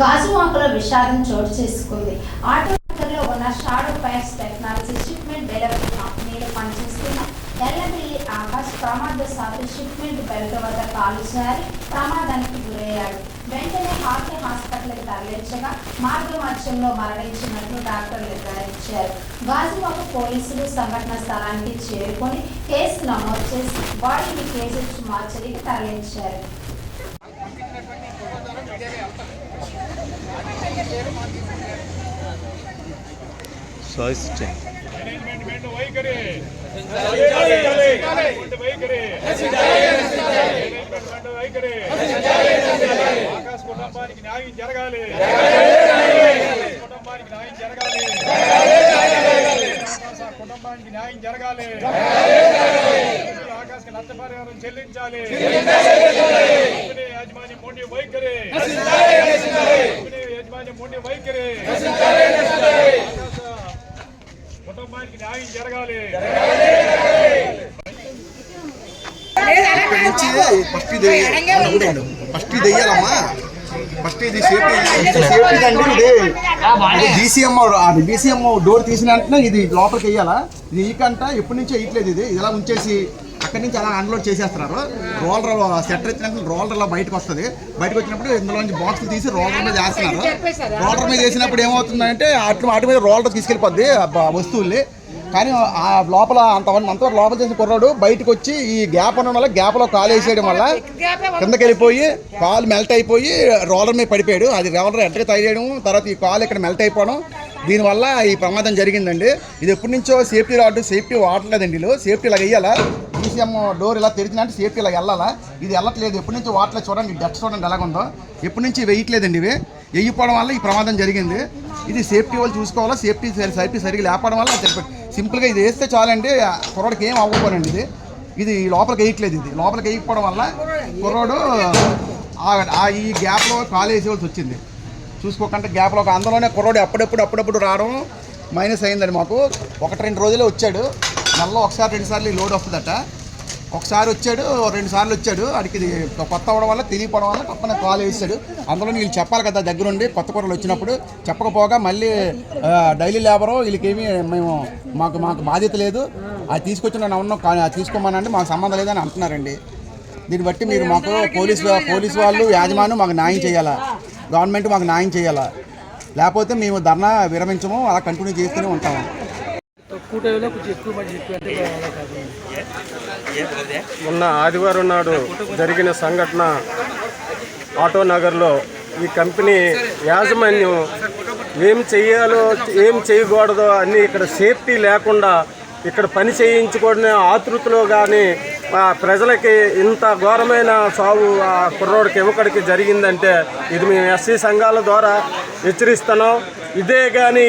గాజువాకలో విషాదం చోటు చేసుకుంది. ఆటో నగర్లో ఉన్న shadow pipes technology shipment delivery కంపెనీలో పనిచేస్తున్న ఎల్లబెల్లి ఆకాష్ ప్రమాదవశాత్తు షిప్మెంట్ బెల్ట్ వద్ద కాలు జారి ప్రమాదానికి గురయ్యాడు. వెంటనే హాస్పిటల్కి తరలించగా మార్గ మధ్యంలో మరణించినట్లు డాక్టర్లు నిర్ధారించారు. గాజువాక పోలీసులు సంఘటన స్థలానికి చేరుకొని కేసు నమోదు చేసి బాడీని కేజీహెచ్ మార్చరీకి తరలించారు. ఆకాశ్ కుటుంబానికి న్యాయం జరగాలి. కుటుంబానికి న్యాయం జరగాలి. ఆకాశ్ కి నష్టపరిహారం చెల్లించాలి. యాజమాన్యం మొండి వైఖరి. యాజమాన్యం మొండి వైఖరి. కుటుంబానికి న్యాయం జరగాలి. ఫస్ట్ ఇది వెయ్యాలమ్మా. ఫస్ట్ ఇది సేఫ్టీ అండి. ఇది బీసీఎం డోర్ తీసిన వెంటనే ఇది లోపలికి వెయ్యాలా. ఇది ఈకంట ఎప్పటి నుంచో వేయట్లేదు. ఇది ఇలా ఉంచేసి అక్కడి నుంచి అలా అన్లోడ్ చేసేస్తున్నారు. రోలర్ సెటర్ ఇచ్చినట్టు రోలర్ ఇలా బయటకు వస్తుంది. బయటకు వచ్చినప్పుడు ఇందులో నుంచి బాక్సులు తీసి రోలర్ మీద వేస్తున్నారు. రోలర్ మీద వేసినప్పుడు ఏమవుతుందంటే వాటి మీద రోలర్ తీసుకెళ్ళిపోద్ది వస్తువుల్ని. కానీ ఆ లోపల అంతవరకు లోపల చేసిన కుర్రాడు బయటకు వచ్చి ఈ గ్యాప్ ఉండడం వల్ల గ్యాప్లో కాలు వేసేయడం వల్ల కిందకి వెళ్ళిపోయి కాలు మెల్ట్ అయిపోయి రోలర్ మీద పడిపోయాడు. అది రోలర్ ఎంటగా తయారు తర్వాత ఈ కాలు ఇక్కడ మెల్ట్ అయిపోవడం, దీనివల్ల ఈ ప్రమాదం జరిగిందండి. ఇది ఎప్పటి నుంచో సేఫ్టీ రాడ్ సేఫ్టీ వాడలేదండి. వీళ్ళు సేఫ్టీ ఇలా వెయ్యాలా. బీసీఎం డోర్ ఇలా తెరిచినట్టు సేఫ్టీ ఇలా వెళ్ళాలా. ఇది వెళ్ళట్లేదు. ఎప్పటి నుంచి వాటర్లో చూడండి, డస్ట్ చూడండి ఎలాగుందో. ఎప్పటి నుంచి వేయట్లేదండి. ఇవి వేయిపోవడం వల్ల ఈ ప్రమాదం జరిగింది. ఇది సేఫ్టీ వాళ్ళు చూసుకోవాలా. సేఫ్టీ సరిగ్గా లేపడం వల్ల సింపుల్గా ఇది వేస్తే చాలండి. కుర్రోడికి ఏం అవ్వకపోనండి. ఇది లోపలికి వేయట్లేదు. ఇది లోపలికి వేయకపోవడం వల్ల కుర్రోడు ఈ గ్యాప్లో కాలు వేసేవాల్సి వచ్చింది. చూసుకోకుండా గ్యాప్లో అందులోనే కుర్రోడు అప్పుడప్పుడు రావడం మైనస్ అయిందండి. మాకు 1-2 రోజులే వచ్చాడు. నెలలో 1-2 సార్లు లోడ్ వస్తుందట. ఒకసారి వచ్చాడు, 2 సార్లు వచ్చాడు. అడికి ఇది కొత్త అవ్వడం వల్ల తెలియపోవడం వల్ల తప్పన కాల్ వేసాడు. అందులో వీళ్ళు చెప్పాలి కదా దగ్గరుండి కొత్త కూరలు వచ్చినప్పుడు. చెప్పకపోగా మళ్ళీ డైలీ లేబరు వీళ్ళకేమీ మాకు బాధ్యత లేదు, అది తీసుకొచ్చి నేను ఉన్నాం కానీ అది తీసుకోమనండి మాకు సంబంధం లేదని అంటున్నారండి. దీన్ని బట్టి మీరు మాకు పోలీసు వాళ్ళు యాజమాన్యం మాకు న్యాయం చేయాలా. గవర్నమెంట్ మాకు న్యాయం చేయాలా. లేకపోతే మేము ధర్నా విరమించము, అలా కంటిన్యూ చేస్తూనే ఉంటాము. మొన్న ఆదివారం నాడు జరిగిన సంఘటన ఆటో నగర్లో ఈ కంపెనీ యాజమాన్యం ఏం చేయాలో ఏం చేయకూడదో అన్నీ ఇక్కడ సేఫ్టీ లేకుండా ఇక్కడ పని చేయించుకోవడం ఆతృతలో కానీ ప్రజలకి ఇంత ఘోరమైన సావు ఆ కుర్రోడికి యువకుడికి జరిగిందంటే ఇది మేము ఎస్సీ సంఘాల ద్వారా హెచ్చరిస్తున్నాం. ఇదే కానీ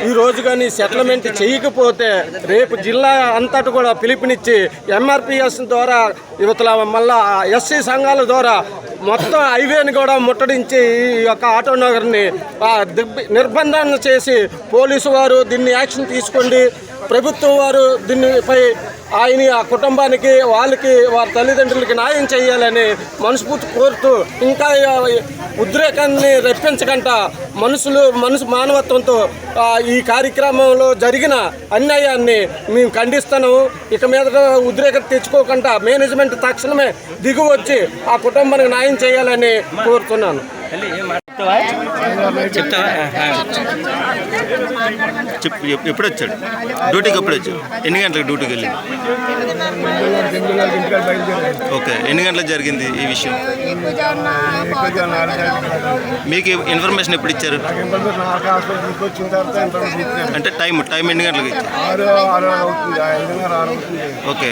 ఈరోజు కానీ సెటిల్మెంట్ చేయకపోతే రేపు జిల్లా అంతటా కూడా పిలుపునిచ్చి ఎంఆర్పిఎస్ ద్వారా యువతల మళ్ళా ఎస్సీ సంఘాల ద్వారా మొత్తం హైవేని కూడా ముట్టడించి ఈ యొక్క ఆటో నగర్ని నిర్బంధన చేసి పోలీసు వారు దీన్ని యాక్షన్ తీసుకోండి, ప్రభుత్వం వారు దీనిపై ఆయన ఆ కుటుంబానికి వాళ్ళకి వారి తల్లిదండ్రులకి న్యాయం చేయాలని మనస్ఫూర్తి కోరుతూ ఇంకా ఉద్రేకాన్ని రప్పించకుండా మనసు మానవత్వంతో ఈ కార్యక్రమంలో జరిగిన అన్యాయాన్ని మేము ఖండిస్తున్నాము. ఇక మీద ఉద్రేకత తెచ్చుకోకుండా మేనేజ్మెంట్ తక్షణమే దిగువచ్చి ఆ కుటుంబానికి న్యాయం చేయాలని కోరుతున్నాను. ఎప్పుడు వచ్చాడు డ్యూటీకి? ఎప్పుడు వచ్చాడు? ఎన్ని గంటలకు డ్యూటీకి వెళ్ళి? ఓకే, ఎన్ని గంటలకు జరిగింది ఈ విషయం? మీకు ఇన్ఫర్మేషన్ ఎప్పుడు ఇచ్చారు? అంటే టైం ఎన్ని గంటలకు ఇచ్చారు? Okay, okay.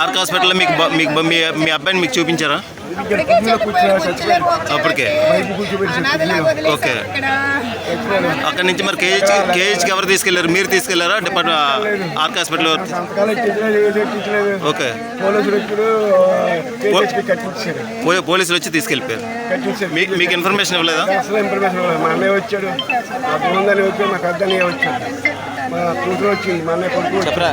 ఆర్క్ హాస్పిటల్లో మీకు మీ అబ్బాయిని మీకు చూపించారా? అప్పటికే ఓకే. అక్కడి నుంచి మరి కేహెచ్కి ఎవరు తీసుకెళ్లారు? మీరు తీసుకెళ్లారా? Arc hospital okay. పోలీసులు వచ్చి తీసుకెళ్ళిపోయారు. మీకు ఇన్ఫర్మేషన్ ఇవ్వలేదా? మా అన్నయ్య వచ్చాడు, మా బృందాన్ని వచ్చాడు, మా పెద్దన్నయ్య వచ్చాడు. కూతురు వచ్చింది, మా అన్నయ్య కొడుకు చెప్పరా